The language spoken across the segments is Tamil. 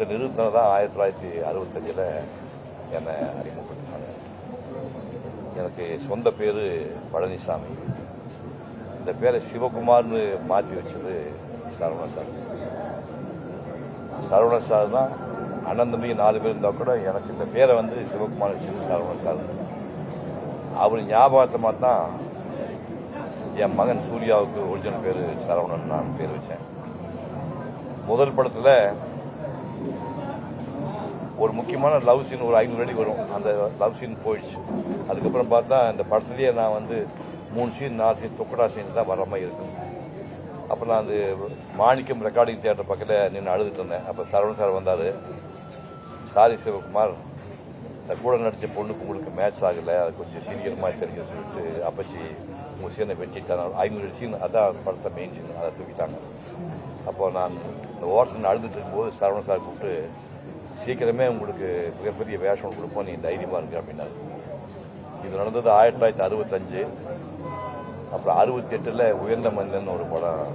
இந்த நிறுவனம் தான் 1965 என்னை அறிமுகப்படுத்தினாங்க. எனக்கு சொந்த பேரு பழனிசாமி. இந்த பேரை சிவகுமார்னு மாற்றி வச்சது சரவணன் சார். சரவணன் சார் தான் அண்ணன் தம்பி 4 பேர் இருந்தால் கூட எனக்கு இந்த பேரை சிவகுமார் வச்சது சரவணன் சார். அவர் ஞாபகத்தமாக தான் என் மகன் சூர்யாவுக்கு ஒரிஜினல் பேர் சரவணன் நான் பேர் வச்சேன். முதல் படத்தில் ஒரு முக்கியமான லவ் சீன் ஒரு 500 அடி வரும். அந்த லவ் சீன் போயிடுச்சு. அதுக்கப்புறம் பார்த்தா இந்த படத்துலேயே நான் 3 சீன் 4 சீன் தொக்கடா சீன் தான் வர மாதிரி இருக்கும். அப்போ நான் மாணிக்கம் ரெக்கார்டிங் தியேட்டர் பக்கத்தில் நின்று அழுதுட்டு இருந்தேன். அப்போ சரவணன் சார் வந்தார். சாரி சிவகுமார், கூட நடித்த பொண்ணுக்கு உங்களுக்கு மேட்ச் ஆகலை, அது கொஞ்சம் சீனியர் மாதிரி தெரிஞ்சு சொல்லிட்டு அப்பச்சி உங்கள் சீனை வெட்டிட்டாங்க. 500 சீன் அதான் படத்தை மெயின் சீன், அதை தூக்கிட்டாங்க. அப்போ நான் இந்த ஓட்டல் அழுதுட்டு இருக்கும்போது சரவணன் சார் கூப்பிட்டு சீக்கிரமே உங்களுக்கு மிகப்பெரிய வேஷம் கொடுப்போம், நீ தைரியமாக இருக்கு அப்படின்னாரு. இது நடந்தது 1965. அப்புறம் 68 உயர்ந்த மனிதன் ஒரு படம்,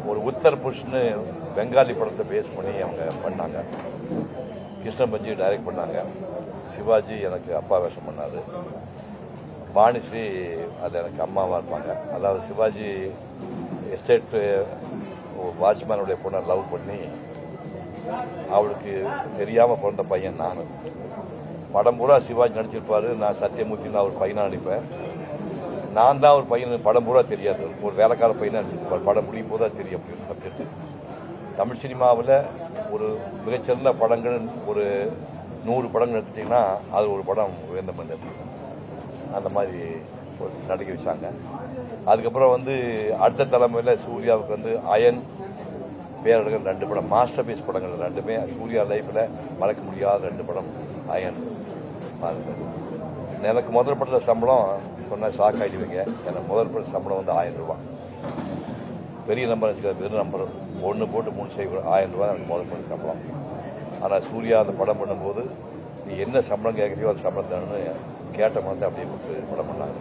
ஒரு உத்தர் புஷ்னு பெங்காலி படத்தை பேஸ் பண்ணி அவங்க பண்ணாங்க. கிருஷ்ணன் பஞ்சி டைரக்ட் பண்ணாங்க. சிவாஜி எனக்கு அப்பா வேஷம் பண்ணாரு. பாணிஸ்ரீ அது எனக்கு அம்மாவாக இருப்பாங்க. அதாவது சிவாஜி எஸ்டேட் வாட்ச்மேனுடைய பொண்ணை லவ் பண்ணி அவளுக்கு தெரியாமல் பிறந்த பையன் நான். படம் பூரா சிவாஜி நடிச்சிருப்பாரு, நான் சத்தியமூர்த்தின்னு அவர் பையனாக நடிப்பேன். நான் தான் ஒரு பையன், படம் பூரா தெரியாது, ஒரு வேலைக்கார பையனாக நடிச்சிருப்பார். படம் முடியும் போது தெரியும் அப்படின்னு சப்ஜெக்ட். தமிழ் சினிமாவில் ஒரு மிகச்சிறந்த படங்கள் ஒரு 100 படங்கள் எடுத்துட்டிங்கன்னா அது ஒரு படம் உயர்ந்த மனிதன். அந்த மாதிரி ஒரு நடிக்க வச்சாங்க. அதுக்கப்புறம் அடுத்த தலைமையில் சூர்யாவுக்கு அயன் பேரழகன் 2 படம் மாஸ்டர் பீஸ் படங்கள். 2மே சூர்யா லைஃப்பில் மறக்க முடியாத 2 படம் அயன். எனக்கு முதல் படத்தில் சம்பளம் சொன்னால் ஷாக் ஆகிடுவீங்க. எனக்கு முதல் படத்தில் சம்பளம் 1000 ரூபாய். பெரிய நம்பர் வச்சுக்கிறது, வெறும் நம்பர் 1 போட்டு 3 செய்ய 1000 ரூபாய் எனக்கு முதல் படம் சம்பளம். ஆனால் சூர்யா அந்த படம் பண்ணும்போது நீ என்ன சம்பளம் கேட்குறியோ அது சம்பளம் தானு கேட்ட படத்தை அப்படியே கொடுத்து படம் பண்ணாங்க.